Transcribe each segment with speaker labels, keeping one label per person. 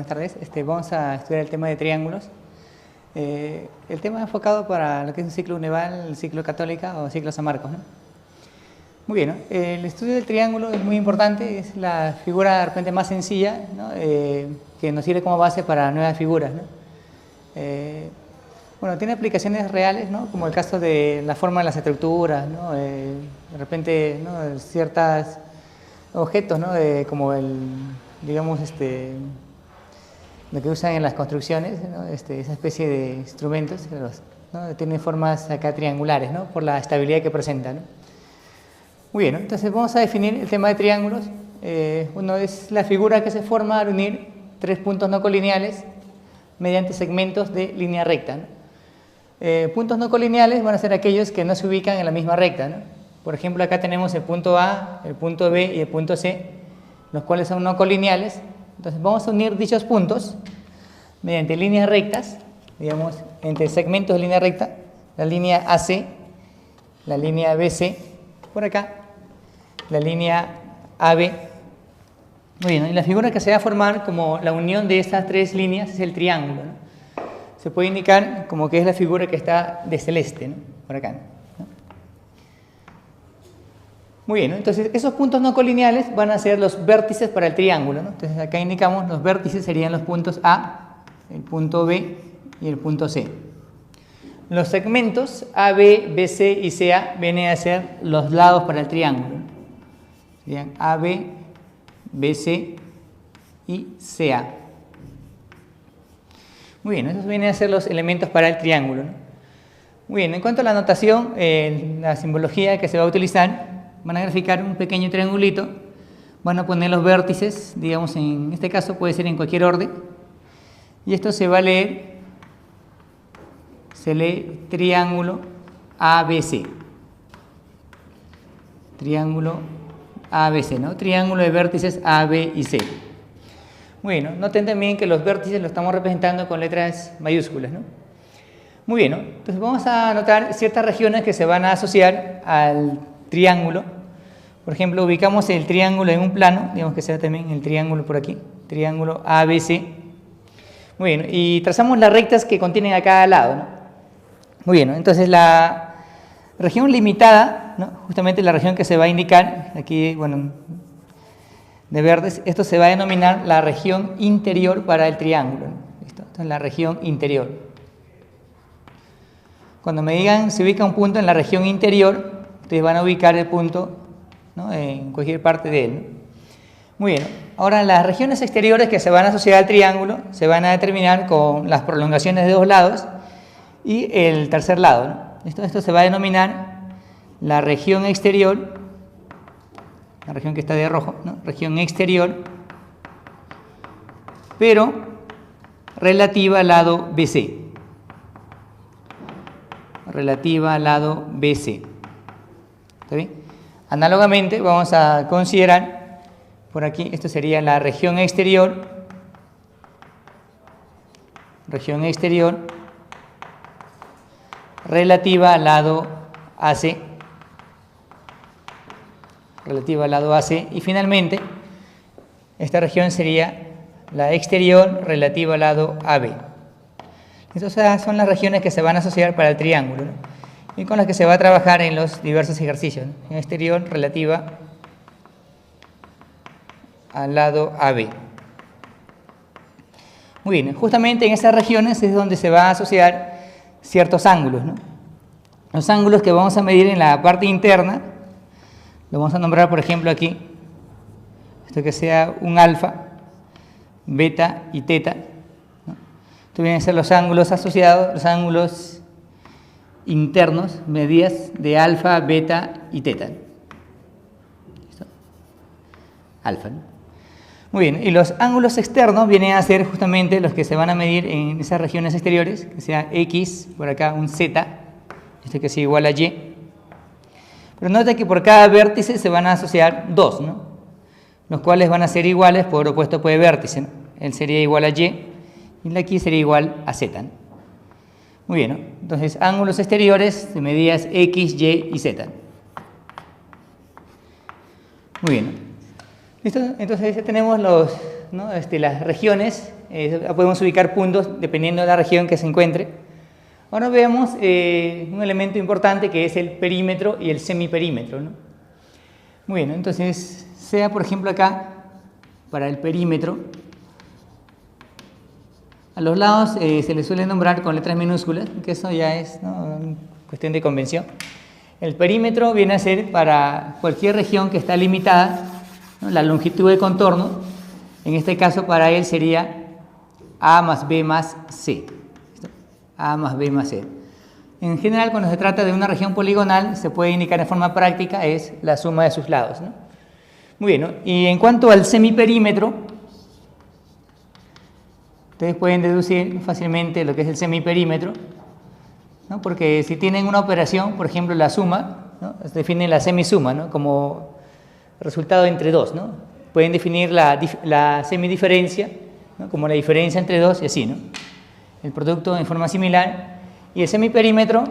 Speaker 1: tardes. Vamos a estudiar el tema de triángulos. El tema enfocado para lo que es un ciclo Uneval, el ciclo Católica o ciclo San Marcos, ¿no? Muy bien, ¿no? El estudio del triángulo es muy importante, es la figura de repente más sencilla, ¿no? Que nos sirve como base para nuevas figuras, ¿no? Bueno, tiene aplicaciones reales, ¿no? Como el caso de la forma de las estructuras, ¿no? De repente, ¿no? Ciertos objetos, ¿no? Como digamos, lo que usan en las construcciones, ¿no? Esa especie de instrumentos, ¿no? Tienen formas acá triangulares, ¿no? Por la estabilidad que presentan, ¿no? Muy bien, ¿no? Entonces vamos a definir el tema de triángulos. Uno es la figura que se forma al unir tres puntos no colineales mediante segmentos de línea recta, ¿no? Puntos no colineales van a ser aquellos que no se ubican en la misma recta, ¿no? Por ejemplo, acá tenemos el punto A, el punto B y el punto C, los cuales son no colineales. Entonces vamos a unir dichos puntos mediante líneas rectas, digamos, entre segmentos de línea recta, la línea AC, la línea BC, por acá, la línea AB. Muy bien, ¿no? Y la figura que se va a formar como la unión de estas tres líneas es el triángulo, ¿no? Se puede indicar como que es la figura que está de celeste, ¿no? Por acá, ¿no? Muy bien, ¿no? Entonces esos puntos no colineales van a ser los vértices para el triángulo, ¿no? Entonces acá indicamos los vértices serían los puntos A, el punto B y el punto C. Los segmentos AB, BC y CA vienen a ser los lados para el triángulo, ¿no? Serían AB, BC y CA. Muy bien, esos vienen a ser los elementos para el triángulo, ¿no? Muy bien, en cuanto a la notación, la simbología que se va a utilizar, van a graficar un pequeño triangulito, van a poner los vértices, digamos, en este caso puede ser en cualquier orden, y esto se va a leer, se lee triángulo ABC. Triángulo ABC, ¿no? Triángulo de vértices A, B y C. Bueno, noten también que los vértices los estamos representando con letras mayúsculas, ¿no? Muy bien, ¿no? Entonces vamos a anotar ciertas regiones que se van a asociar al triángulo. Por ejemplo, ubicamos el triángulo en un plano, digamos que sea también el triángulo por aquí, triángulo ABC. Muy bien, y trazamos las rectas que contienen a cada lado, ¿no? Muy bien, ¿no? Entonces la región limitada, ¿no? Justamente la región que se va a indicar, aquí, bueno, de verdes, esto se va a denominar la región interior para el triángulo, ¿no? Esto es la región interior. Cuando me digan se ubica un punto en la región interior, ustedes van a ubicar el punto, ¿no? En cualquier parte de él, ¿no? Muy bien, ahora las regiones exteriores que se van a asociar al triángulo se van a determinar con las prolongaciones de dos lados y el tercer lado, ¿no? Esto se va a denominar la región exterior, la región que está de rojo, ¿no? Región exterior, pero relativa al lado BC. Relativa al lado BC. ¿Está bien? Análogamente vamos a considerar por aquí, esto sería la región exterior, relativa al lado AC, y finalmente esta región sería la exterior relativa al lado AB. Estas son las regiones que se van a asociar para el triángulo, ¿no? Y con las que se va a trabajar en los diversos ejercicios, ¿no? En exterior relativa al lado AB. Muy bien, justamente en estas regiones es donde se va a asociar ciertos ángulos, ¿no? Los ángulos que vamos a medir en la parte interna, lo vamos a nombrar, por ejemplo, aquí, esto que sea un alfa, beta y teta, ¿no? Estos vienen a ser los ángulos asociados, los ángulos internos, medidas de alfa, beta y teta. ¿Listo? Alfa, ¿no? Muy bien, y los ángulos externos vienen a ser justamente los que se van a medir en esas regiones exteriores, que sea X, por acá un Z, esto que sea igual a Y. Pero nota que por cada vértice se van a asociar dos, ¿no? Los cuales van a ser iguales por opuesto por el vértice, ¿no? Él sería igual a Y y la aquí sería igual a Z, ¿no? Muy bien, ¿no? Entonces, ángulos exteriores de medidas X, Y y Z. Muy bien, ¿no? ¿Listo? Entonces ya tenemos ¿no? Las regiones, podemos ubicar puntos dependiendo de la región que se encuentre. Ahora veamos un elemento importante que es el perímetro y el semiperímetro, ¿no? Muy bien, entonces, sea por ejemplo acá, para el perímetro, a los lados se les suele nombrar con letras minúsculas, que eso ya es, ¿no?, cuestión de convención. El perímetro viene a ser para cualquier región que está limitada, ¿no?, la longitud de contorno. En este caso para él sería A más B más C. A más B más C. En general, cuando se trata de una región poligonal, se puede indicar en forma práctica, es la suma de sus lados, ¿no? Muy bien, ¿no? Y en cuanto al semiperímetro, ustedes pueden deducir fácilmente lo que es el semiperímetro, ¿no? Porque si tienen una operación, por ejemplo la suma, ¿no?, se define la semisuma, ¿no?, como resultado entre dos, ¿no? Pueden definir la semidiferencia, ¿no?, como la diferencia entre dos y así, ¿no? El producto en forma similar. Y el semiperímetro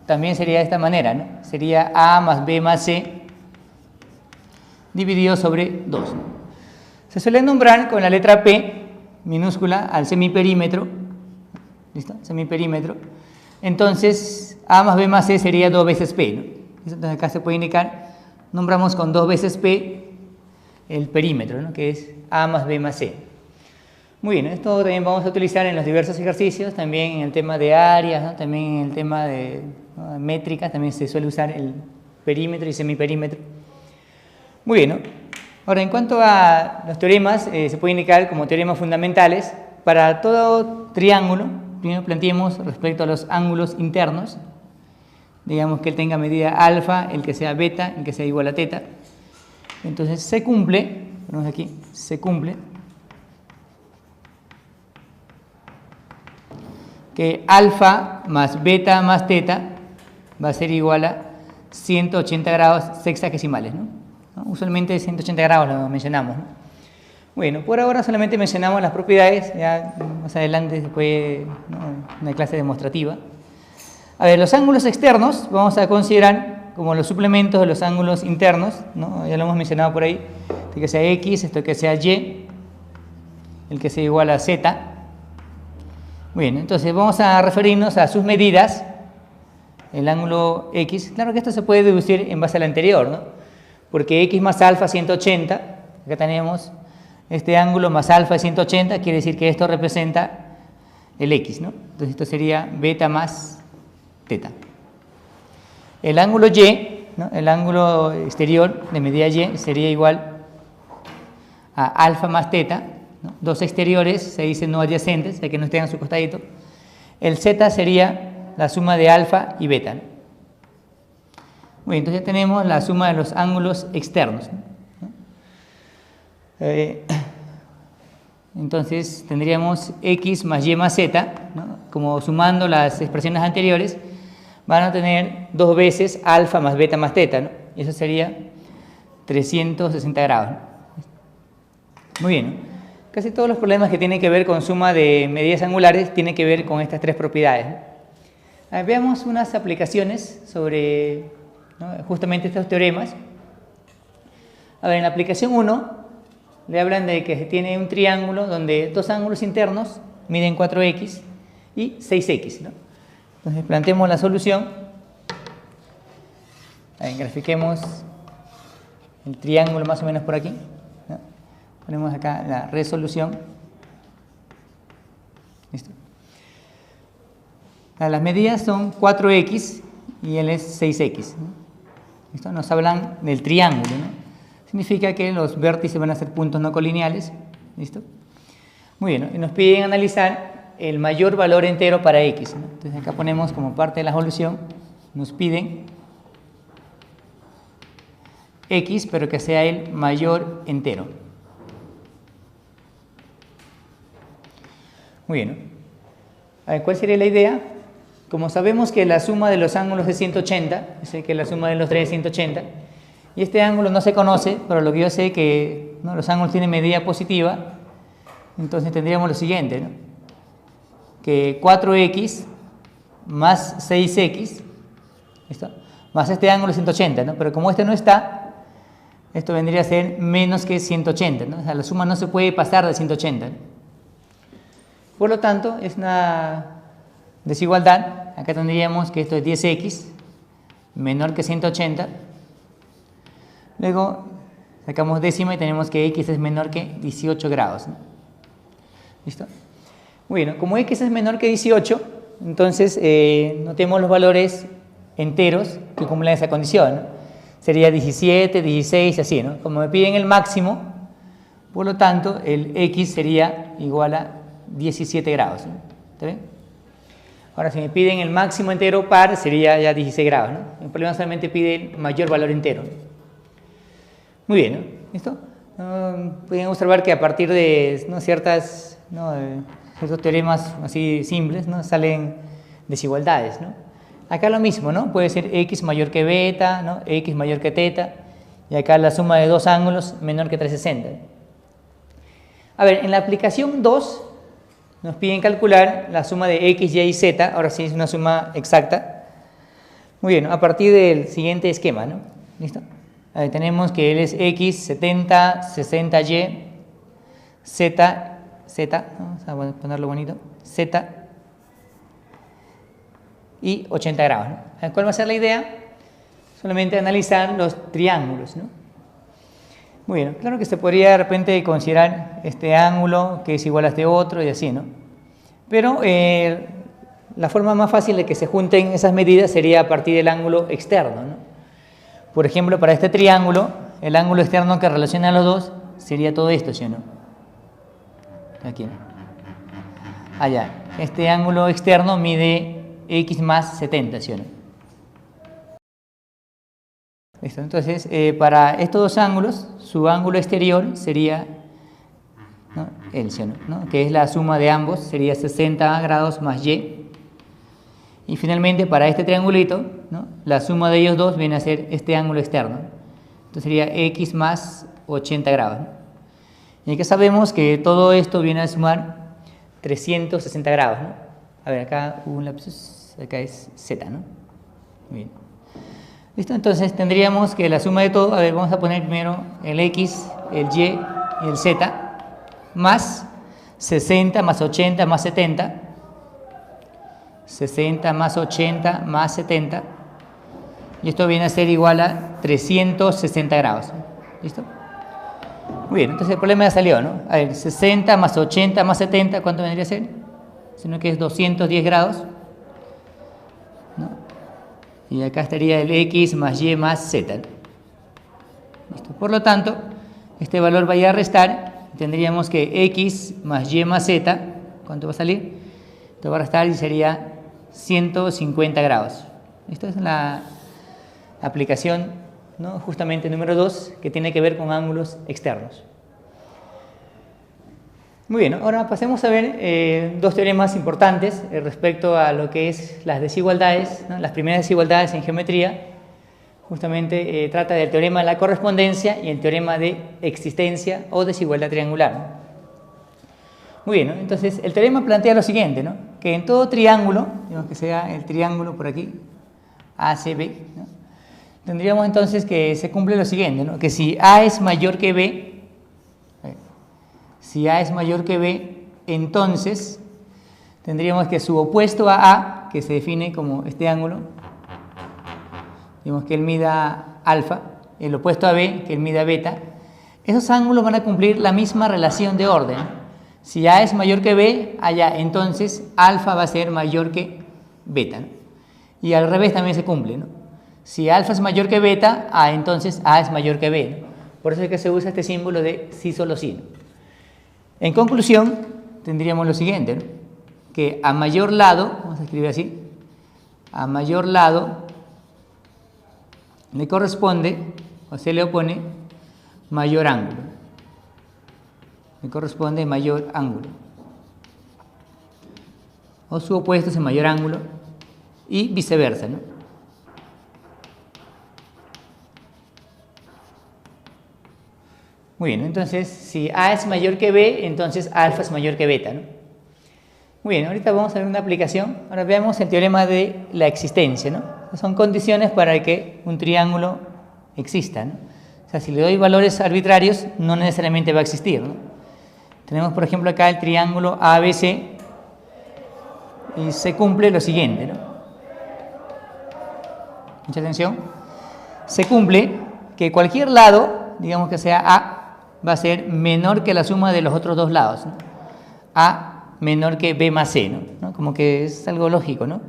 Speaker 1: también sería de esta manera, ¿no? Sería A más B más C dividido sobre 2. Se suele nombrar con la letra P minúscula al semiperímetro. ¿Listo? Semiperímetro. Entonces, A más B más C sería 2 veces P, ¿no? Entonces acá se puede indicar, nombramos con 2 veces P el perímetro, ¿no?, que es A más B más C. Muy bien, esto también vamos a utilizar en los diversos ejercicios, también en el tema de áreas, ¿no?, también en el tema de, ¿no?, métricas, también se suele usar el perímetro y semiperímetro. Muy bien, ¿no? Ahora, en cuanto a los teoremas, se puede indicar como teoremas fundamentales. Para todo triángulo, primero planteemos respecto a los ángulos internos, digamos que él tenga medida alfa, el que sea beta, el que sea igual a teta. Entonces se cumple, ponemos aquí, se cumple que alfa más beta más teta va a ser igual a 180 grados sexagesimales, ¿no? Usualmente 180 grados lo mencionamos, ¿no? Bueno, por ahora solamente mencionamos las propiedades, ya más adelante se puede, ¿no?, una clase demostrativa. A ver, los ángulos externos vamos a considerar como los suplementos de los ángulos internos, ¿no? Ya lo hemos mencionado por ahí, este que sea X, esto que sea Y, el que sea igual a Z. Muy bien, entonces vamos a referirnos a sus medidas. El ángulo X, claro que esto se puede deducir en base al anterior, ¿no? Porque X más alfa 180, acá tenemos este ángulo más alfa de 180, quiere decir que esto representa el X, ¿no? Entonces esto sería beta más teta. El ángulo Y, ¿no?, el ángulo exterior de medida Y sería igual a alfa más teta, ¿no? Dos exteriores se dicen no adyacentes, hay que no estén a su costadito. El Z sería la suma de alfa y beta, ¿no? Muy bien, entonces ya tenemos la suma de los ángulos externos, ¿no? Entonces tendríamos X más Y más Z, ¿no?, como sumando las expresiones anteriores, van a tener 2 veces alfa más beta más teta, ¿no? Y eso sería 360 grados, ¿no? Muy bien, ¿no? Casi todos los problemas que tienen que ver con suma de medidas angulares tienen que ver con estas tres propiedades, ¿no? Veamos unas aplicaciones sobre, ¿no?, justamente estos teoremas. A ver, en la aplicación 1 le hablan de que se tiene un triángulo donde dos ángulos internos miden 4x y 6x, ¿no? Entonces planteemos la solución. Grafiquemos el triángulo más o menos por aquí, ¿no? Ponemos acá la resolución. ¿Listo? Las medidas son 4x y él es 6x, ¿no? ¿Listo? Nos hablan del triángulo, ¿no? Significa que los vértices van a ser puntos no colineales. ¿Listo? Muy bien, ¿no? Y nos piden analizar el mayor valor entero para x, ¿no? Entonces acá ponemos como parte de la solución, nos piden x, pero que sea el mayor entero. Muy bien, ¿no? A ver, ¿cuál sería la idea? Como sabemos que la suma de los ángulos es 180, es decir, que la suma de los tres es 180, y este ángulo no se conoce, pero lo que yo sé que, ¿no?, los ángulos tienen medida positiva, entonces tendríamos lo siguiente, ¿no?, que 4x más 6x, ¿listo?, más este ángulo 180, ¿no? Pero como este no está, esto vendría a ser menos que 180, ¿no? O sea, la suma no se puede pasar de 180, ¿no? Por lo tanto, es una desigualdad. Acá tendríamos que esto es 10x menor que 180. Luego sacamos décima y tenemos que x es menor que 18 grados, ¿no? ¿Listo? Bueno, como x es menor que 18, entonces notemos los valores enteros que cumplen esa condición, ¿no? Sería 17, 16, así, ¿no? Como me piden el máximo, por lo tanto, el x sería igual a 17 grados, ¿no? ¿Está bien? Ahora, si me piden el máximo entero par, sería ya 16 grados, ¿no? El problema solamente pide el mayor valor entero, ¿no? Muy bien, ¿no? ¿Listo? Pueden observar que a partir de, ¿no?, ciertos teoremas así simples, ¿no?, salen desigualdades, ¿no? Acá lo mismo, ¿no? Puede ser x mayor que beta, ¿no?, x mayor que teta, y acá la suma de dos ángulos menor que 360. A ver, en la aplicación 2 nos piden calcular la suma de x, y z. Ahora sí es una suma exacta. Muy bien, a partir del siguiente esquema, ¿no? ¿Listo? Ahí tenemos que él es x, 70, 60y, z, vamos a ponerlo bonito, z y 80 grados, ¿no? ¿Cuál va a ser la idea? Solamente analizar los triángulos, ¿no? Muy bien, claro que se podría de repente considerar este ángulo que es igual a este otro y así, ¿no? Pero la forma más fácil de que se junten esas medidas sería a partir del ángulo externo, ¿no? Por ejemplo, para este triángulo, el ángulo externo que relaciona a los dos sería todo esto, ¿sí o no? Aquí, ¿no? Allá. Este ángulo externo mide x más 70, ¿sí o no? Listo. Entonces, para estos dos ángulos, su ángulo exterior sería, ¿no?, el, ¿sí o no?, que es la suma de ambos, sería 60 grados más y. Y finalmente, para este triangulito, ¿no?, la suma de ellos dos viene a ser este ángulo externo. Entonces sería x más 80 grados, ¿no? Y aquí sabemos que todo esto viene a sumar 360 grados, ¿no? A ver, acá hubo un lapsus, acá es z, ¿no? Muy bien. ¿Listo? Entonces tendríamos que la suma de todo, a ver, vamos a poner primero el x, el y y el z, más 60 más 80 más 70. 60 más 80 más 70, y esto viene a ser igual a 360 grados. ¿Listo? Muy bien, entonces el problema ya salió, ¿no? A ver, 60 más 80 más 70, ¿cuánto vendría a ser? Sino que es 210 grados, ¿no? Y acá estaría el x más y más z. ¿Listo? Por lo tanto, este valor va a ir a restar, tendríamos que x más y más z, ¿cuánto va a salir? Esto va a restar y sería 150 grados. Esta es la aplicación, ¿no?, justamente número 2, que tiene que ver con ángulos externos. Muy bien, ahora pasemos a ver dos teoremas importantes respecto a lo que es las desigualdades, ¿no? Las primeras desigualdades en geometría. Justamente trata del teorema de la correspondencia y el teorema de existencia o desigualdad triangular, ¿no? Muy bien, ¿no? Entonces el teorema plantea lo siguiente, ¿no?, que en todo triángulo, digamos que sea el triángulo por aquí, ACB, ¿no?, tendríamos entonces que se cumple lo siguiente, ¿no?, que si A es mayor que B, entonces tendríamos que su opuesto a A, que se define como este ángulo, digamos que él mida alfa, el opuesto a B, que él mida beta, esos ángulos van a cumplir la misma relación de orden. Si A es mayor que B, allá entonces alfa va a ser mayor que beta, ¿no? Y al revés también se cumple, ¿no? Si alfa es mayor que beta, entonces A es mayor que B, ¿no? Por eso es que se usa este símbolo de sí solo sí, ¿no? En conclusión, tendríamos lo siguiente, ¿no?, que a mayor lado, vamos a escribir así, a mayor lado le corresponde, o se le opone, mayor ángulo. Le corresponde mayor ángulo, o su opuesto es el mayor ángulo, y viceversa, ¿no? Muy bien, entonces si A es mayor que B, entonces alfa es mayor que beta, ¿no? Muy bien, ahorita vamos a ver una aplicación. Ahora veamos el teorema de la existencia, ¿no? Son condiciones para que un triángulo exista, ¿no? O sea, si le doy valores arbitrarios, no necesariamente va a existir, ¿no? Tenemos, por ejemplo, acá el triángulo ABC y se cumple lo siguiente, ¿no? Mucha atención. Se cumple que cualquier lado, digamos que sea A, va a ser menor que la suma de los otros dos lados, ¿no? A menor que B más C, ¿no? Como que es algo lógico, ¿no?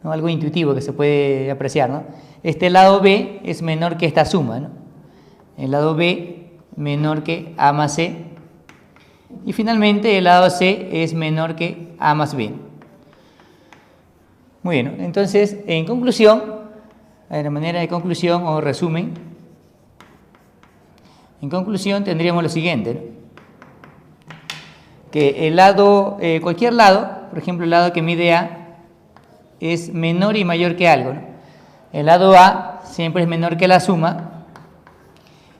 Speaker 1: Algo intuitivo que se puede apreciar, ¿no? Este lado B es menor que esta suma, ¿no? El lado B menor que A más C. Y finalmente el lado C es menor que A más B. Muy bien, ¿no? Entonces, en conclusión, de manera de conclusión o resumen, en conclusión tendríamos lo siguiente, ¿no? Que el lado, cualquier lado, por ejemplo el lado que mide A, es menor y mayor que algo, ¿no? El lado A siempre es menor que la suma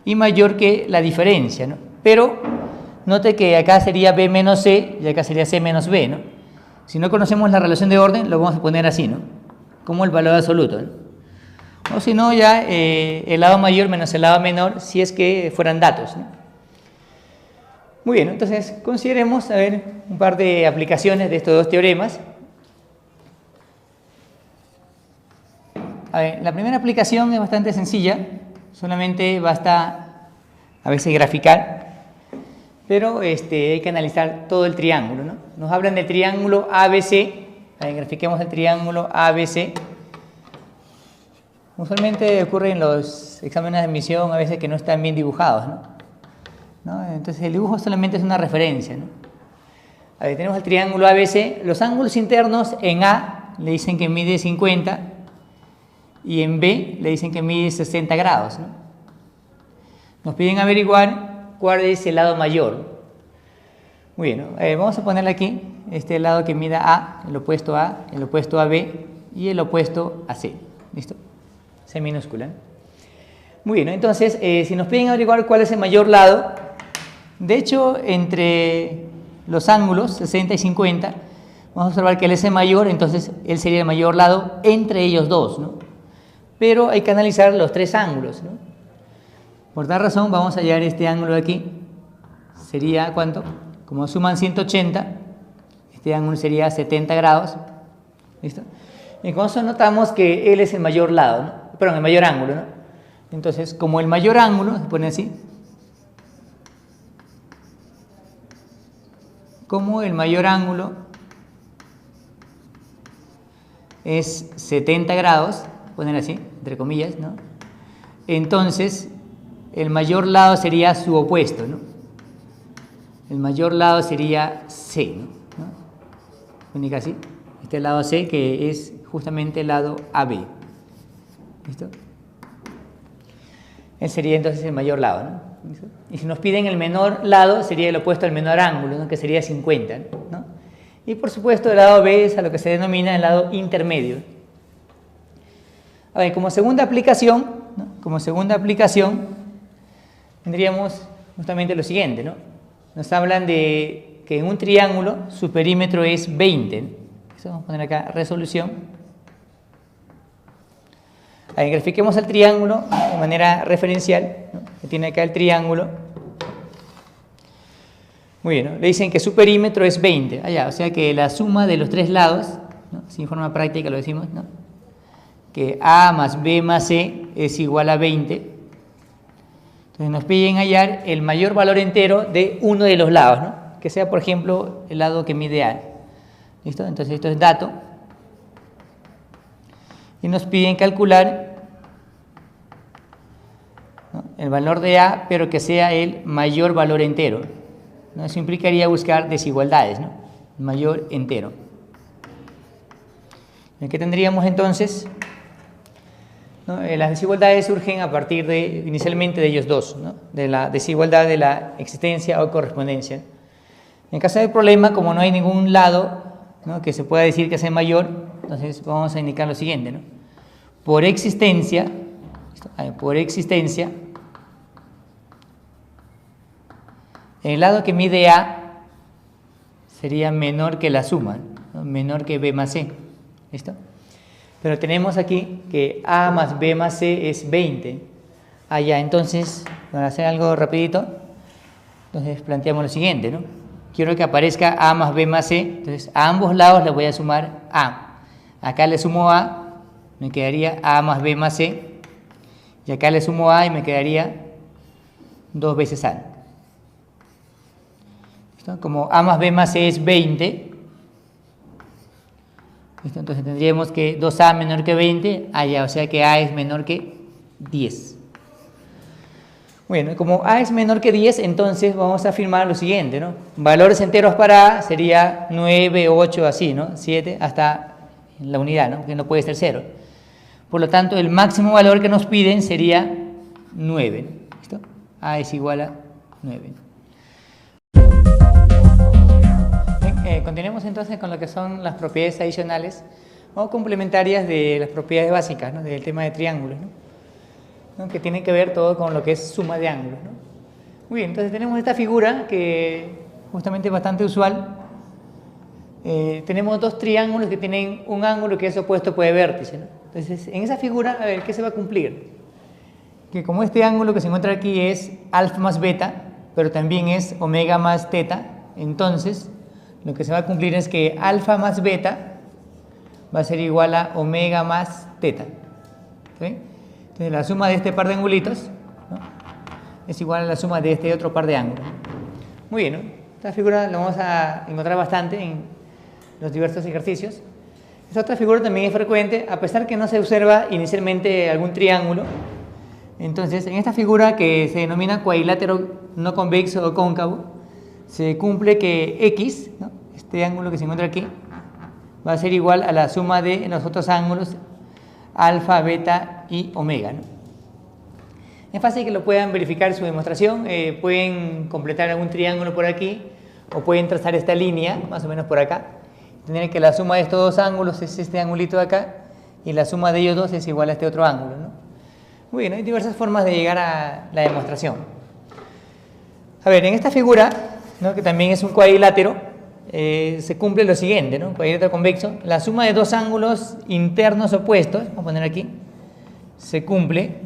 Speaker 1: y mayor que la diferencia, ¿no? Pero note que acá sería B menos C y acá sería C menos B, ¿no? Si no conocemos la relación de orden, lo vamos a poner así, ¿no? Como el valor absoluto, ¿no? O si no, ya el lado mayor menos el lado menor, si es que fueran datos, ¿no? Muy bien, entonces consideremos, a ver, un par de aplicaciones de estos dos teoremas. A ver, la primera aplicación es bastante sencilla, solamente basta a veces graficar, pero hay que analizar todo el triángulo, ¿no? Nos hablan del triángulo ABC, a ver, grafiquemos el triángulo ABC. Usualmente ocurre en los exámenes de admisión a veces que no están bien dibujados, ¿no? Entonces el dibujo solamente es una referencia, ¿no? A ver, tenemos el triángulo ABC, los ángulos internos en A le dicen que mide 50 y en B le dicen que mide 60 grados, ¿no? Nos piden averiguar cuál es el lado mayor. Muy bien, ¿no? Vamos a ponerle aquí este lado que mida A, el opuesto a B y el opuesto a C. ¿Listo? C minúscula, ¿no? Muy bien, ¿no? Entonces, si nos piden averiguar cuál es el mayor lado, de hecho, entre los ángulos 60 y 50, vamos a observar que él es el mayor, entonces él sería el mayor lado entre ellos dos, ¿no? Pero hay que analizar los tres ángulos, ¿no? Por tal razón, vamos a hallar este ángulo de aquí. Sería, ¿cuánto? Como suman 180, este ángulo sería 70 grados. ¿Listo? Y con eso notamos que él es el mayor lado, ¿no? Perdón, el mayor ángulo, ¿no? Entonces, como el mayor ángulo, se pone así, como el mayor ángulo es 70 grados, poner así, entre comillas, ¿no? Entonces, el mayor lado sería su opuesto, ¿no? El mayor lado sería C, ¿no? Única así, este lado C que es justamente el lado AB. ¿Listo? Él sería entonces el mayor lado, ¿no? ¿Listo? Y si nos piden el menor lado, sería el opuesto al menor ángulo, ¿no? Que sería 50, ¿no? Y por supuesto el lado B es a lo que se denomina el lado intermedio. A ver, como segunda aplicación, ¿no? Como segunda aplicación, tendríamos justamente lo siguiente, ¿no? Nos hablan de que en un triángulo su perímetro es 20, ¿no? Eso vamos a poner acá, resolución. Ahí grafiquemos el triángulo de manera referencial, ¿no? Que tiene acá el triángulo. Muy bien, ¿no? Le dicen que su perímetro es 20, allá, o sea que la suma de los tres lados, ¿no? Sin forma práctica lo decimos, ¿no? Que A más B más C es igual a 20. Entonces nos piden hallar el mayor valor entero de uno de los lados, ¿no? Que sea, por ejemplo, el lado que mide A. ¿Listo? Entonces esto es dato. Y nos piden calcular, ¿no? El valor de A, pero que sea el mayor valor entero, ¿no? Eso implicaría buscar desigualdades, ¿no? El mayor entero. ¿Qué tendríamos entonces? ¿No? Las desigualdades surgen a partir inicialmente de ellos dos, ¿no? De la desigualdad de la existencia o correspondencia. En caso del problema, como no hay ningún lado, ¿no? Que se pueda decir que sea mayor, entonces vamos a indicar lo siguiente, ¿no? Por existencia, el lado que mide A sería menor que la suma, ¿no? Menor que B más C. ¿Listo? Pero tenemos aquí que A más B más C es 20. Allá, entonces para hacer algo rapidito, entonces planteamos lo siguiente, ¿no? Quiero que aparezca A más B más C, entonces a ambos lados le voy a sumar A. Acá le sumo A, me quedaría A más B más C, y acá le sumo A y me quedaría 2 veces A. ¿Listo? Como A más B más C es 20, ¿listo? Entonces tendríamos que 2A menor que 20, o sea que A es menor que 10. Bueno, como A es menor que 10, entonces vamos a afirmar lo siguiente, ¿no? Valores enteros para A sería 9, 8, así, ¿no? 7 hasta la unidad, ¿no? Que no puede ser 0. Por lo tanto, el máximo valor que nos piden sería 9. ¿Listo? A es igual a 9. Bien, continuemos entonces con lo que son las propiedades adicionales o complementarias de las propiedades básicas, ¿no? Del tema de triángulos, ¿no? Que tiene que ver todo con lo que es suma de ángulos, ¿no? Muy bien, entonces tenemos esta figura que justamente es bastante usual. Tenemos dos triángulos que tienen un ángulo que es opuesto por el vértice, ¿no? Entonces, en esa figura, a ver, ¿qué se va a cumplir? Que como este ángulo que se encuentra aquí es alfa más beta, pero también es omega más teta, entonces lo que se va a cumplir es que alfa más beta va a ser igual a omega más teta. ¿Sí? Entonces la suma de este par de angulitos, ¿no? Es igual a la suma de este otro par de ángulos. Muy bien, ¿no? Esta figura la vamos a encontrar bastante en los diversos ejercicios. Esta otra figura también es frecuente, a pesar que no se observa inicialmente algún triángulo. Entonces, en esta figura que se denomina cuadrilátero no convexo o cóncavo, se cumple que X, ¿no? Este ángulo que se encuentra aquí, va a ser igual a la suma de los otros ángulos alfa, beta y omega, ¿no? Es fácil que lo puedan verificar en su demostración, pueden completar algún triángulo por aquí o pueden trazar esta línea más o menos por acá. Tendrían que la suma de estos dos ángulos es este angulito de acá y la suma de ellos dos es igual a este otro ángulo, ¿no? Muy bien, hay diversas formas de llegar a la demostración. A ver, en esta figura, ¿no? Que también es un cuadrilátero, se cumple lo siguiente, ¿no? Cuadrilátero convexo, la suma de dos ángulos internos opuestos, vamos a poner aquí, se cumple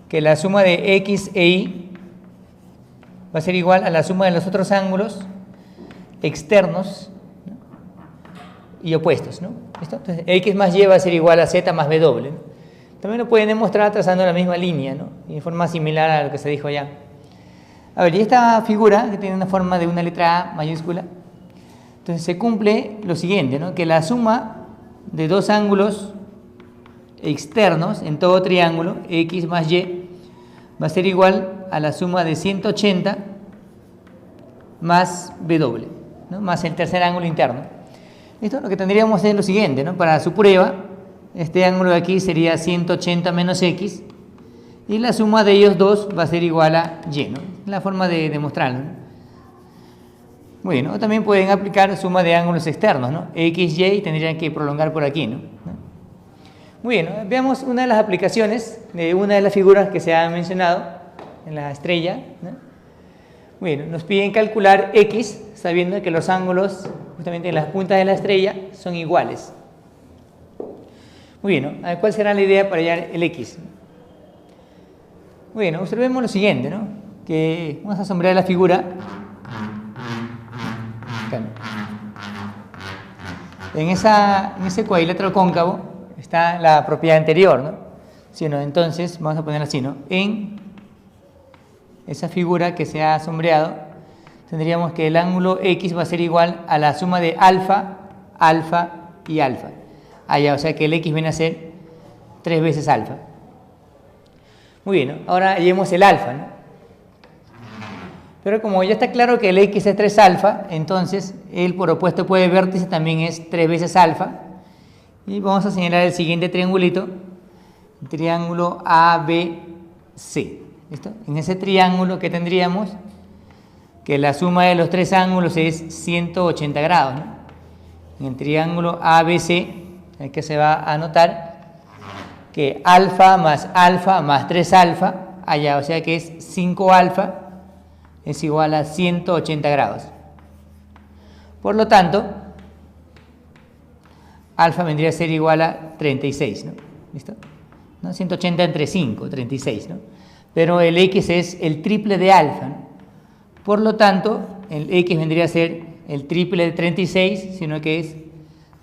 Speaker 1: que la suma de X e Y va a ser igual a la suma de los otros ángulos externos, ¿no? Y opuestos, ¿no? ¿Listo? Entonces, X más Y va a ser igual a Z más W, ¿no? También lo pueden demostrar trazando la misma línea, ¿no? Y de forma similar a lo que se dijo ya. A ver, y esta figura, que tiene una forma de una letra A mayúscula, entonces se cumple lo siguiente, ¿no? Que la suma de dos ángulos externos en todo triángulo, X más Y, va a ser igual a la suma de 180 más W, ¿no? Más el tercer ángulo interno. ¿Listo? Lo que tendríamos es lo siguiente, ¿no? Para su prueba, este ángulo de aquí sería 180 menos X y la suma de ellos dos va a ser igual a Y, ¿no? La forma de demostrarlo, ¿no? Muy bien, ¿no? También pueden aplicar suma de ángulos externos, ¿no? X, Y tendrían que prolongar por aquí, ¿no? Muy bien, ¿no? Veamos una de las aplicaciones de una de las figuras que se ha mencionado en la estrella, ¿no? Muy bien, nos piden calcular X sabiendo que los ángulos justamente en las puntas de la estrella son iguales. Muy bien, ¿no? A ver, ¿cuál será la idea para hallar el X? Muy bien, observemos lo siguiente, ¿no? Que vamos a sombrear la figura. Acá, ¿no? En ese cuadrilátero cóncavo está la propiedad anterior, ¿no? ¿Sí o no? Entonces, vamos a poner así, ¿no? En esa figura que se ha sombreado, tendríamos que el ángulo X va a ser igual a la suma de alfa, alfa y alfa. Allá, o sea que el X viene a ser 3 veces alfa. Muy bien, ¿no? Ahora hallemos el alfa, ¿no? Pero como ya está claro que el X es 3 alfa, entonces el por opuesto por el vértice también es 3 veces alfa. Y vamos a señalar el siguiente triangulito, el triángulo ABC. ¿Listo? En ese triángulo que tendríamos que la suma de los tres ángulos es 180 grados, ¿no? En el triángulo ABC, que se va a anotar que alfa más 3 alfa, allá, o sea que es 5 alfa, es igual a 180 grados. Por lo tanto, alfa vendría a ser igual a 36, ¿no? ¿Listo? ¿No? 180 entre 5, 36, ¿no? pero el x es el triple de alfa, ¿no? Por lo tanto, el x vendría a ser el triple de 36, sino que es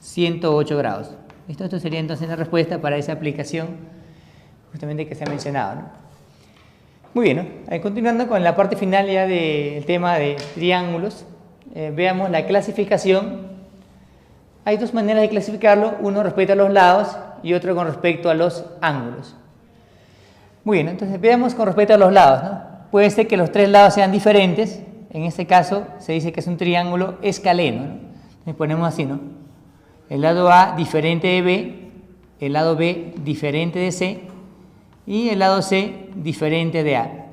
Speaker 1: 108 grados. ¿Listo? Esto sería entonces la respuesta para esa aplicación justamente que se ha mencionado, ¿no? Muy bien, ¿no? Continuando con la parte final ya del tema de triángulos, veamos la clasificación. Hay dos maneras de clasificarlo, uno respecto a los lados y otro con respecto a los ángulos. Muy bien, entonces veamos con respecto a los lados, ¿no? Puede ser que los tres lados sean diferentes, en este caso se dice que es un triángulo escaleno, ¿no? Entonces ponemos así, ¿no? El lado A diferente de B, el lado B diferente de C y el lado C diferente de A.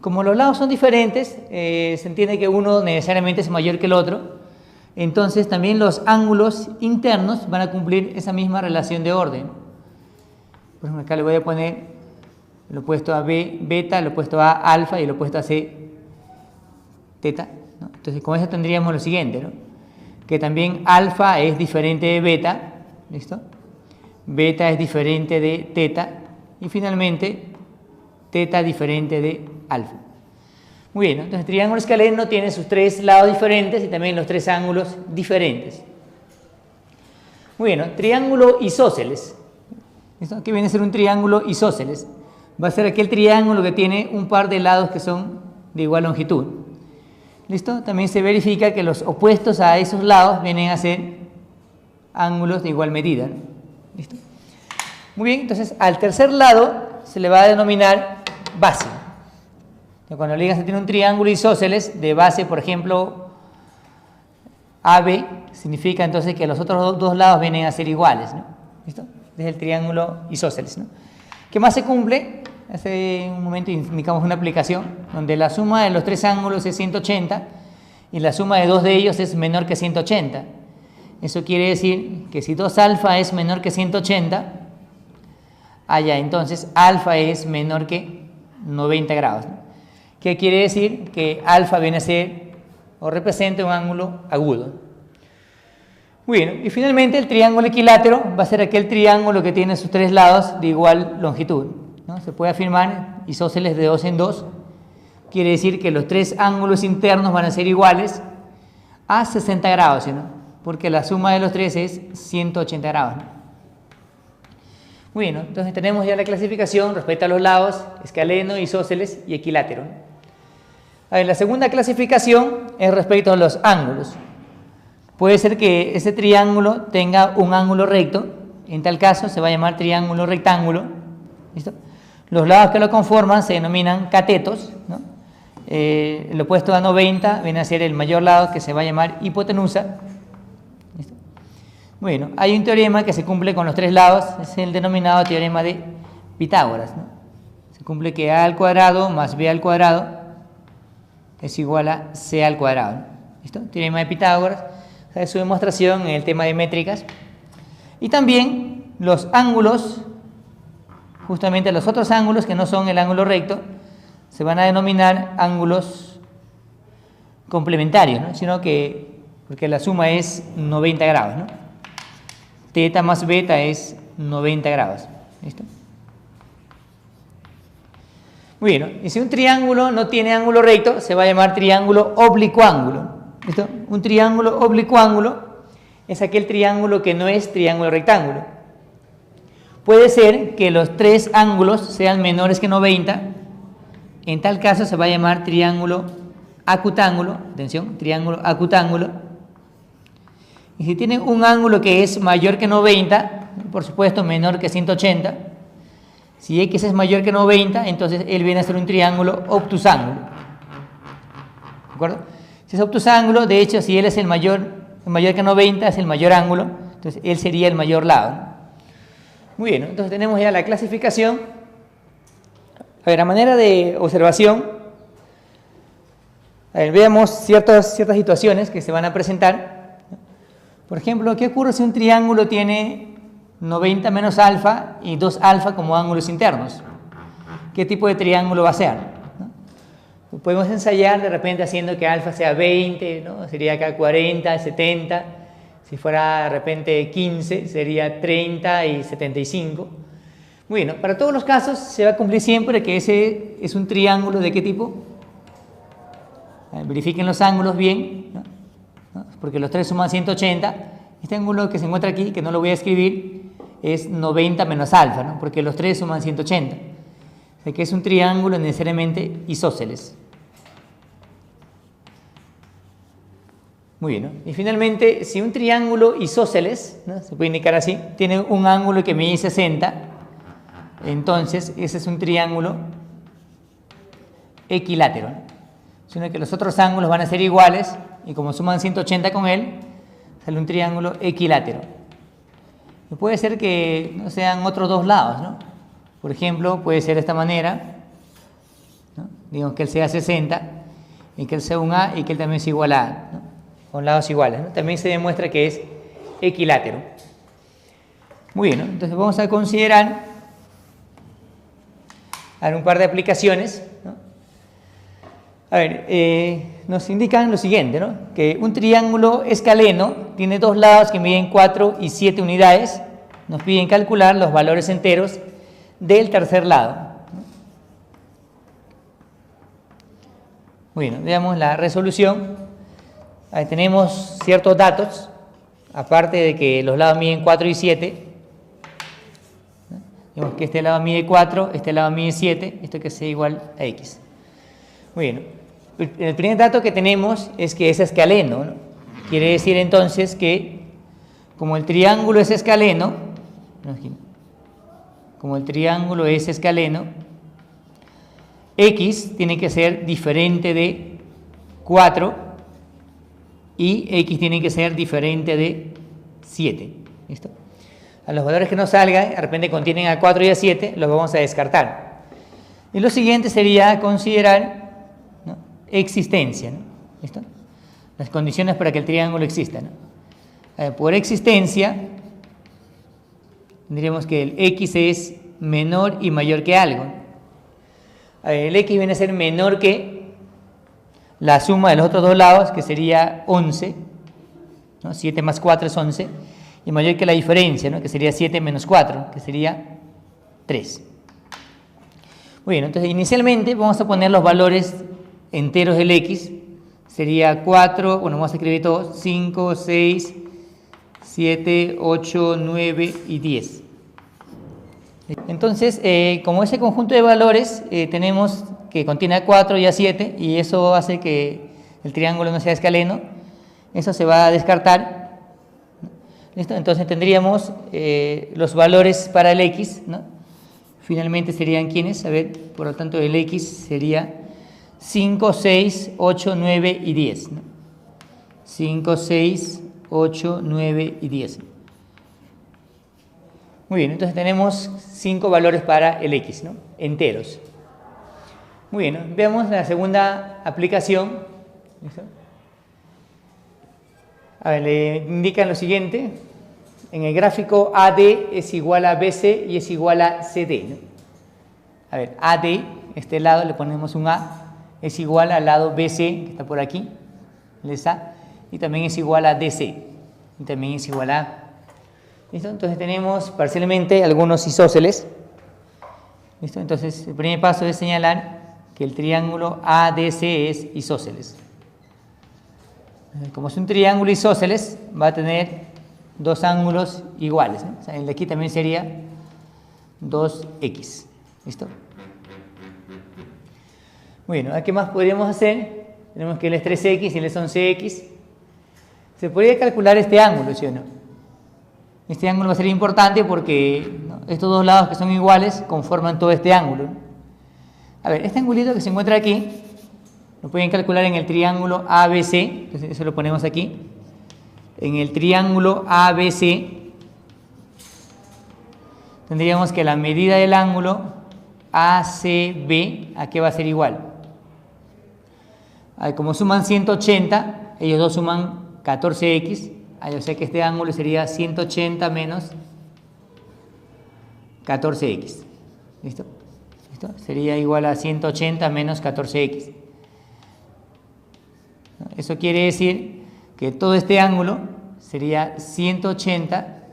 Speaker 1: Como los lados son diferentes, se entiende que uno necesariamente es mayor que el otro, entonces también los ángulos internos van a cumplir esa misma relación de orden. Por ejemplo, acá le voy a poner lo opuesto a B, beta, lo opuesto a alfa y lo opuesto a C, teta, ¿no? Entonces con eso tendríamos lo siguiente, ¿no? Que también alfa es diferente de beta, ¿listo? Beta es diferente de teta y finalmente teta diferente de alfa. Muy bien, ¿no? Entonces el triángulo escaleno tiene sus tres lados diferentes y también los tres ángulos diferentes. Muy bien, ¿no? Triángulo isósceles. ¿Listo? ¿Qué viene a ser un triángulo isósceles? Va a ser aquel triángulo que tiene un par de lados que son de igual longitud. ¿Listo? También se verifica que los opuestos a esos lados vienen a ser ángulos de igual medida, ¿no? ¿Listo? Muy bien, entonces al tercer lado se le va a denominar base. Entonces, cuando le digas que tiene un triángulo isósceles de base, por ejemplo, AB, significa entonces que los otros dos lados vienen a ser iguales, ¿no? ¿Listo? Es el triángulo isósceles, ¿no? ¿Qué más se cumple? Hace un momento indicamos una aplicación donde la suma de los tres ángulos es 180 y la suma de dos de ellos es menor que 180. Eso quiere decir que si 2 alfa es menor que 180, entonces alfa es menor que 90 grados, ¿no? ¿Qué quiere decir? Que alfa viene a ser o representa un ángulo agudo. Muy bien, y finalmente el triángulo equilátero va a ser aquel triángulo que tiene sus tres lados de igual longitud, ¿no? Se puede afirmar isósceles de 2 en 2, quiere decir que los tres ángulos internos van a ser iguales a 60 grados, ¿no? Porque la suma de los tres es 180 grados, ¿no? Muy bien, ¿no? Entonces tenemos ya la clasificación respecto a los lados, escaleno, isósceles y equilátero, ¿no? A ver, la segunda clasificación es respecto a los ángulos. Puede ser que ese triángulo tenga un ángulo recto, en tal caso se va a llamar triángulo rectángulo, ¿listo? Los lados que lo conforman se denominan catetos, ¿no? El opuesto a 90 viene a ser el mayor lado, que se va a llamar hipotenusa. ¿Listo? Bueno, hay un teorema que se cumple con los tres lados, es el denominado teorema de Pitágoras, ¿no? Se cumple que a al cuadrado más b al cuadrado es igual a c al cuadrado, ¿no? ¿Listo? Teorema de Pitágoras, es su demostración en el tema de métricas. Y también los ángulos, justamente los otros ángulos que no son el ángulo recto, se van a denominar ángulos complementarios, ¿no? Sino que, porque la suma es 90 grados, ¿no? Teta más beta es 90 grados. ¿Listo? Muy bien, ¿no? Y si un triángulo no tiene ángulo recto, se va a llamar triángulo oblicuángulo. ¿Listo? Un triángulo oblicuángulo es aquel triángulo que no es triángulo rectángulo. Puede ser que los tres ángulos sean menores que 90. En tal caso se va a llamar triángulo acutángulo. Atención, triángulo acutángulo. Y si tiene un ángulo que es mayor que 90, por supuesto menor que 180, si x es mayor que 90, entonces él viene a ser un triángulo obtusángulo. ¿De acuerdo? Si es obtusángulo, de hecho, si él es el mayor que 90, es el mayor ángulo, entonces él sería el mayor lado, ¿no? Muy bien, ¿no? Entonces tenemos ya la clasificación. A ver, a manera de observación, a ver, veamos ciertas situaciones que se van a presentar. Por ejemplo, ¿qué ocurre si un triángulo tiene 90 menos alfa y 2 alfa como ángulos internos? ¿Qué tipo de triángulo va a ser? ¿No? Podemos ensayar de repente haciendo que alfa sea 20, ¿no? Sería acá 40, 70. Si fuera de repente 15, sería 30 y 75. Muy bien, ¿no? Para todos los casos se va a cumplir siempre que ese es un triángulo ¿de qué tipo? Verifiquen los ángulos bien, ¿no? ¿No? Porque los tres suman 180. Este ángulo que se encuentra aquí, que no lo voy a escribir, es 90 menos alfa, ¿no? Porque los tres suman 180. O sea que es un triángulo necesariamente isósceles. Muy bien, ¿no? Y finalmente, si un triángulo isósceles, ¿no? Se puede indicar así, tiene un ángulo que mide 60, entonces ese es un triángulo equilátero, ¿no? Sino que los otros ángulos van a ser iguales y como suman 180 con él, sale un triángulo equilátero. Y puede ser que no sean otros dos lados, ¿no? Por ejemplo, puede ser de esta manera, ¿no? Digamos que él sea 60 y que él sea un A y que él también sea igual a A, ¿no? Con lados iguales, ¿no? También se demuestra que es equilátero. Muy bien, ¿no? Entonces vamos a considerar un par de aplicaciones, ¿no? A ver, nos indican lo siguiente, ¿no? Que un triángulo escaleno tiene dos lados que miden 4 y 7 unidades. Nos piden calcular los valores enteros del tercer lado, ¿no? Muy bien, veamos la resolución. Ahí tenemos ciertos datos, aparte de que los lados miden 4 y 7. ¿No? Vemos que este lado mide 4, este lado mide 7, esto que sea igual a X. Muy bien. El primer dato que tenemos es que es escaleno, ¿no? Quiere decir entonces que como el triángulo es escaleno, X tiene que ser diferente de 4 y X tiene que ser diferente de 7. ¿Listo? A los valores que nos salgan, de repente contienen a 4 y a 7, los vamos a descartar. Y lo siguiente sería considerar, ¿no?, existencia, ¿no? ¿Listo? Las condiciones para que el triángulo exista, ¿no? Por existencia, tendríamos que el X es menor y mayor que algo. El X viene a ser menor que la suma de los otros dos lados, que sería 11, ¿no? 7 más 4 es 11, y mayor que la diferencia, ¿no?, que sería 7 menos 4, que sería 3. Muy bien, entonces inicialmente vamos a poner los valores enteros del X, sería 4, bueno, vamos a escribir todos, 5, 6, 7, 8, 9 y 10. Entonces, como ese conjunto de valores tenemos que contiene a 4 y a 7, y eso hace que el triángulo no sea escaleno, eso se va a descartar. ¿Listo? Entonces tendríamos los valores para el X, ¿no? Finalmente serían ¿quiénes? A ver, por lo tanto el X sería 5, 6, 8, 9 y 10, ¿no? 5, 6, 8, 9 y 10. Muy bien, entonces tenemos 5 valores para el X, ¿no?, enteros. Muy bien, ¿no? Veamos la segunda aplicación. ¿Listo? A ver, le indican lo siguiente. En el gráfico AD es igual a BC y es igual a CD, ¿no? A ver, AD, este lado le ponemos un A, es igual al lado BC, que está por aquí, el A, y también es igual a DC, y también es igual a A. ¿Listo? Entonces tenemos parcialmente algunos isósceles. ¿Listo? Entonces el primer paso es señalar que el triángulo ADC es isósceles. Como es un triángulo isósceles, va a tener dos ángulos iguales, ¿no? O sea, el de aquí también sería 2x. ¿Listo? Muy bien, ¿qué más podríamos hacer? Tenemos que él es 3x y él es 11x. Se podría calcular este ángulo, ¿sí o no? Este ángulo va a ser importante porque, ¿no?, estos dos lados que son iguales conforman todo este ángulo, ¿no? A ver, este angulito que se encuentra aquí lo pueden calcular en el triángulo ABC, entonces eso lo ponemos aquí. En el triángulo ABC tendríamos que la medida del ángulo ACB, ¿a qué va a ser igual? Como suman 180, ellos dos suman 14x, o sea que este ángulo sería 180 menos 14x. ¿Listo? ¿Listo? Sería igual a 180 menos 14x. Eso quiere decir que todo este ángulo sería 180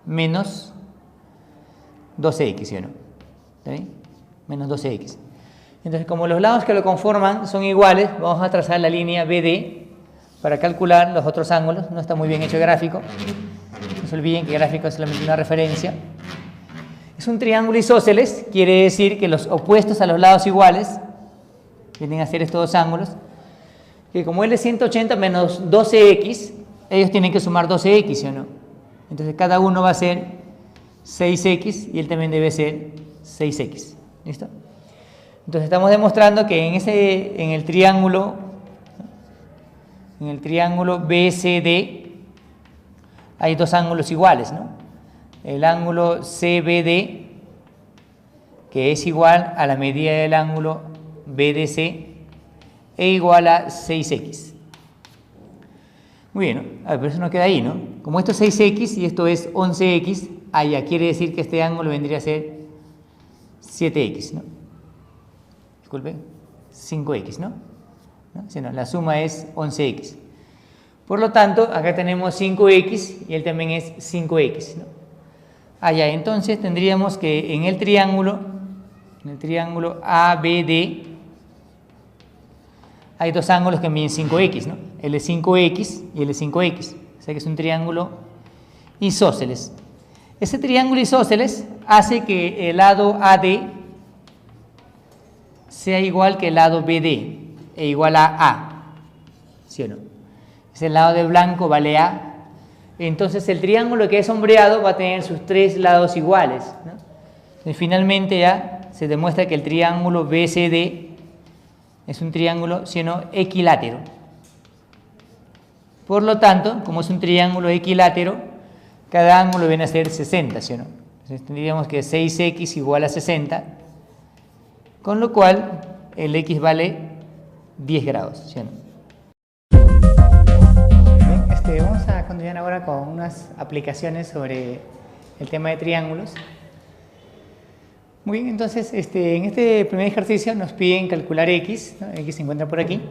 Speaker 1: menos 12x, ¿sí o no? ¿Está bien? Menos 12x. Entonces, como los lados que lo conforman son iguales, vamos a trazar la línea BD para calcular los otros ángulos. No está muy bien hecho el gráfico. No se olviden que el gráfico es solamente una referencia. Es un triángulo isósceles, quiere decir que los opuestos a los lados iguales vienen a ser estos dos ángulos, que como él es 180 menos 12x, ellos tienen que sumar 12x, ¿sí o no? Entonces cada uno va a ser 6x y él también debe ser 6x. ¿Listo? Entonces estamos demostrando que en el triángulo BCD hay dos ángulos iguales, ¿no? El ángulo CBD, que es igual a la medida del ángulo BDC, e igual a 6x. Muy bien, ¿no? A ver, pero eso no queda ahí, ¿no? Como esto es 6x y esto es 11x, allá quiere decir que este ángulo vendría a ser 7x, ¿no? Disculpen, 5x, ¿no? Si no, la suma es 11x. Por lo tanto, acá tenemos 5x y él también es 5x, ¿no? Allá, entonces tendríamos que en el triángulo ABD hay dos ángulos que miden 5x, ¿no? Él es 5x y él es 5x. O sea que es un triángulo isósceles. Ese triángulo isósceles hace que el lado AD sea igual que el lado BD e igual a A. ¿Sí o no? Es el lado de blanco vale A. Entonces el triángulo que es sombreado va a tener sus tres lados iguales, ¿no? Entonces, finalmente ya se demuestra que el triángulo BCD es un triángulo, sino equilátero. Por lo tanto, como es un triángulo equilátero, cada ángulo viene a ser 60, ¿sí o no? Entonces tendríamos que 6x igual a 60, con lo cual el x vale 10 grados, ¿sí o no? Bien, vamos a continuar ahora con unas aplicaciones sobre el tema de triángulos. Muy bien, entonces en este primer ejercicio nos piden calcular x, ¿no? X se encuentra por aquí,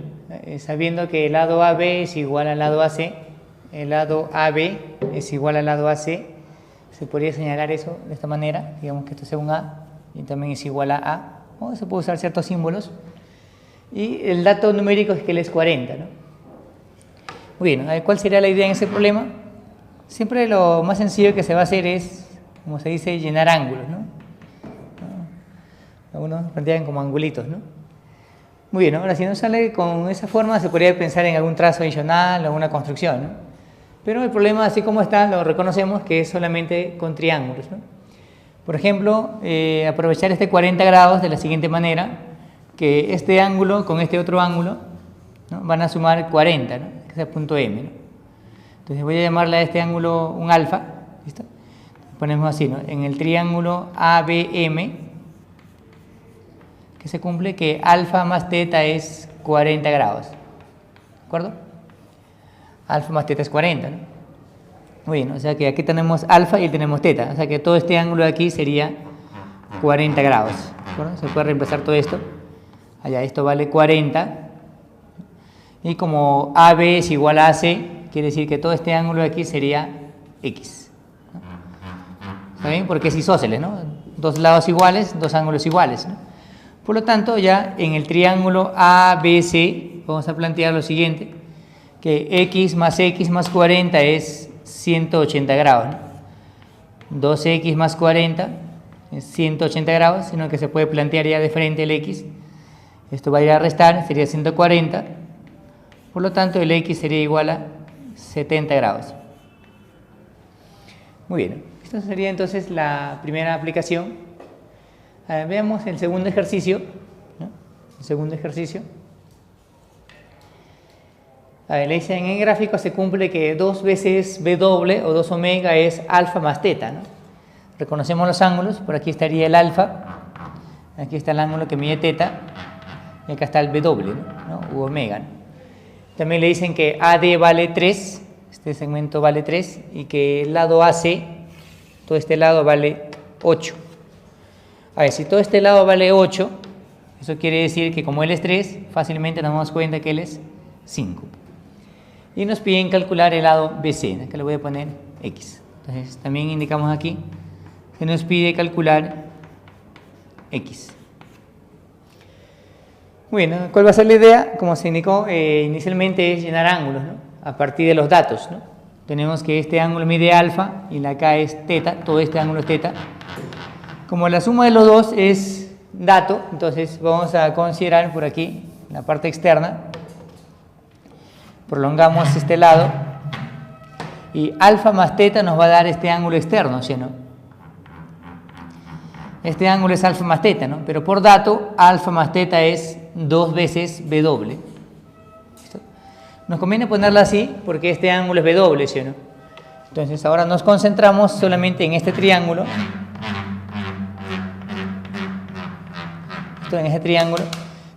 Speaker 1: sabiendo que el lado AB es igual al lado AC, el lado AB es igual al lado AC, se podría señalar eso de esta manera, digamos que esto sea un A y también es igual a A, o se puede usar ciertos símbolos, y el dato numérico es que él es 40, ¿no? Muy bien, ¿cuál sería la idea en ese problema? Siempre lo más sencillo que se va a hacer es, como se dice, llenar ángulos, ¿no? Algunos plantean como angulitos, ¿no? Muy bien, ¿no? Ahora si no sale con esa forma se podría pensar en algún trazo adicional o alguna construcción, ¿no? Pero el problema, así como está, lo reconocemos que es solamente con triángulos, ¿no? Por ejemplo, aprovechar este 40 grados de la siguiente manera, que este ángulo con este otro ángulo, ¿no? Van a sumar 40, ¿no? Que es el punto M, ¿no? Entonces voy a llamarle a este ángulo un alfa, ¿listo? Ponemos así, ¿no? En el triángulo ABM, que se cumple que alfa más teta es 40 grados, ¿de acuerdo? Alfa más teta es 40, ¿no? Muy bien, o sea que aquí tenemos alfa y tenemos teta, o sea que todo este ángulo de aquí sería 40 grados, ¿de acuerdo? Se puede reemplazar todo esto, allá esto vale 40, y como AB es igual a AC, quiere decir que todo este ángulo de aquí sería X, ¿no? ¿Está bien? Porque es isósceles, ¿no? Dos lados iguales, dos ángulos iguales, ¿no? Por lo tanto, ya en el triángulo ABC vamos a plantear lo siguiente, que x más 40 es 180 grados, ¿no? 2x más 40 es 180 grados, sino que se puede plantear ya de frente el x. Esto va a ir a restar, sería 140. Por lo tanto, el x sería igual a 70 grados. Muy bien, esta sería entonces la primera aplicación. Veamos el segundo ejercicio, ¿no? El segundo ejercicio. Le dicen en el gráfico se cumple que 2 veces B doble o 2 omega es alfa más teta, ¿no? Reconocemos los ángulos, por aquí estaría el alfa, aquí está el ángulo que mide teta, y acá está el B doble, ¿no? U omega, ¿no? También le dicen que AD vale 3, este segmento vale 3, y que el lado AC, todo este lado vale 8. A ver, si todo este lado vale 8, eso quiere decir que como él es 3, fácilmente nos damos cuenta que él es 5. Y nos piden calcular el lado BC, ¿no? Que le voy a poner X. Entonces también indicamos aquí se nos pide calcular X. Bueno, ¿cuál va a ser la idea? Como se indicó inicialmente, es llenar ángulos, ¿no? A partir de los datos, ¿no? Tenemos que este ángulo mide alfa y la acá es teta, todo este ángulo es teta. Como la suma de los dos es dato, entonces vamos a considerar por aquí la parte externa. Prolongamos este lado y alfa más teta nos va a dar este ángulo externo, ¿sí o no? Este ángulo es alfa más teta, ¿no? Pero por dato, alfa más teta es 2 veces W. ¿Listo? Nos conviene ponerla así porque este ángulo es W, ¿sí o no? Entonces ahora nos concentramos solamente en este triángulo. Esto, en este triángulo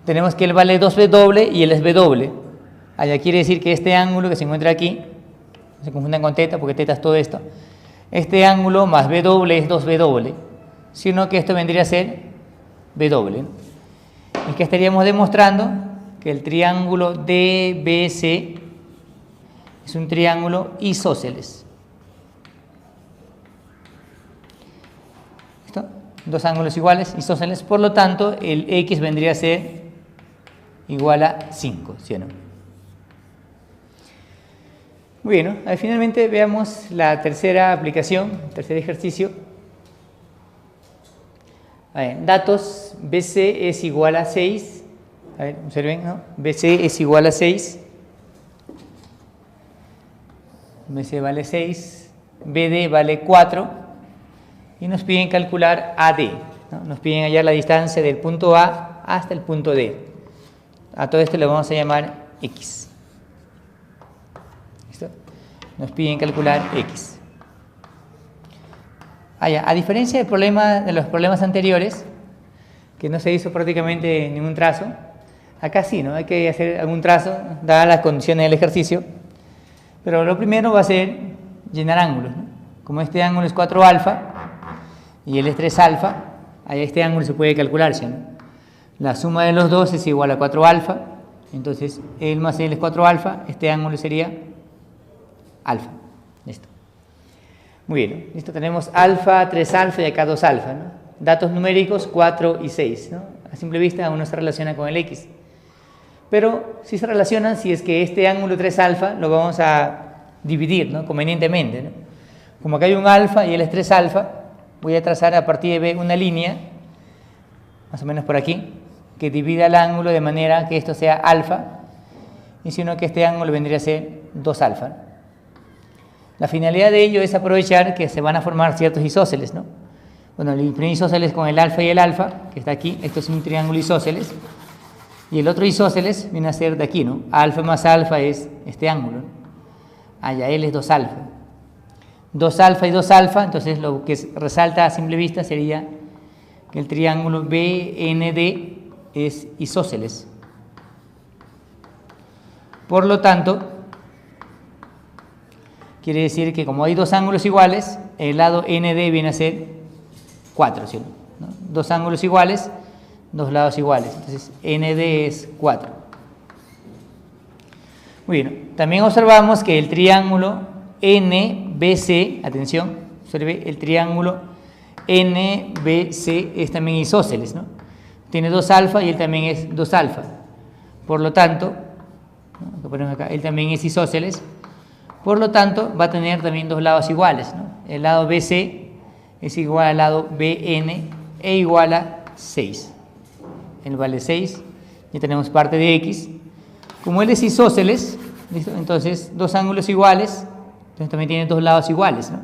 Speaker 1: tenemos que él vale 2W y él es W. Allá quiere decir que este ángulo que se encuentra aquí, no se confundan con teta porque teta es todo esto, este ángulo más W es 2W, sino que esto vendría a ser W. Es que estaríamos demostrando que el triángulo DBC es un triángulo isósceles. ¿Listo? Dos ángulos iguales, isósceles, por lo tanto el X vendría a ser igual a 5, ¿sí o no? Bueno, finalmente veamos la tercera aplicación, tercer ejercicio. Datos, BC es igual a 6. A ver, observen, ¿no? BC es igual a 6. BC vale 6. BD vale 4. Y nos piden calcular AD, ¿no? Nos piden hallar la distancia del punto A hasta el punto D. A todo esto le vamos a llamar X. ¿Listo? Nos piden calcular X. A diferencia de los problemas anteriores, que no se hizo prácticamente ningún trazo, acá sí, ¿no? Hay que hacer algún trazo, dadas las condiciones del ejercicio. Pero lo primero va a ser llenar ángulos, ¿no? Como este ángulo es 4 alfa y él es 3 alfa, ahí este ángulo se puede calcular, ¿sí, no? La suma de los dos es igual a 4 alfa, entonces él más él es 4 alfa, este ángulo sería alfa. Listo. Muy bien, listo, tenemos alfa, 3 alfa y acá 2 alfa, ¿no? Datos numéricos 4 y 6, ¿no? A simple vista uno se relaciona con el X. Pero si se relacionan, si es que este ángulo 3 alfa lo vamos a dividir, ¿no? Convenientemente, ¿no? Como acá hay un alfa y él es 3 alfa, voy a trazar a partir de B una línea, más o menos por aquí, que divida el ángulo de manera que esto sea alfa, y sino que este ángulo vendría a ser 2 alfa, ¿no? La finalidad de ello es aprovechar que se van a formar ciertos isósceles, ¿no? Bueno, el primer isósceles con el alfa y el alfa, que está aquí, esto es un triángulo isósceles, y el otro isósceles viene a ser de aquí, ¿no? Alfa más alfa es este ángulo, ¿no? Allá él es 2 alfa. 2 alfa y 2 alfa, entonces lo que resalta a simple vista sería que el triángulo BND es isósceles. Por lo tanto, quiere decir que como hay dos ángulos iguales, el lado ND viene a ser 4, ¿sí? ¿No? Dos ángulos iguales, dos lados iguales. Entonces, ND es 4. Muy bien. También observamos que el triángulo NBC, atención, observe, el triángulo NBC es también isósceles, ¿no? Tiene 2 alfa y él también es 2 alfa. Por lo tanto, ¿no? Lo ponemos acá, él también es isósceles. Por lo tanto, va a tener también dos lados iguales, ¿no? El lado BC es igual al lado BN e igual a 6. Él vale 6, ya tenemos parte de X. Como él es isósceles, ¿listo? Entonces dos ángulos iguales, entonces también tiene dos lados iguales, ¿no?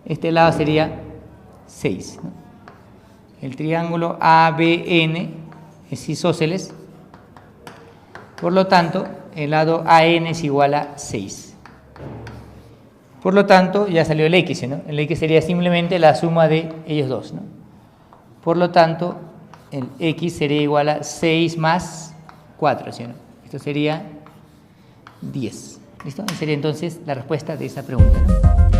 Speaker 1: Este lado sería 6, ¿no? El triángulo ABN es isósceles, por lo tanto, el lado AN es igual a 6. Por lo tanto, ya salió el X, ¿no? El X sería simplemente la suma de ellos dos, ¿no? Por lo tanto, el X sería igual a 6 más 4, ¿sí, no? Esto sería 10. ¿Listo? Sería entonces la respuesta de esa pregunta, ¿no?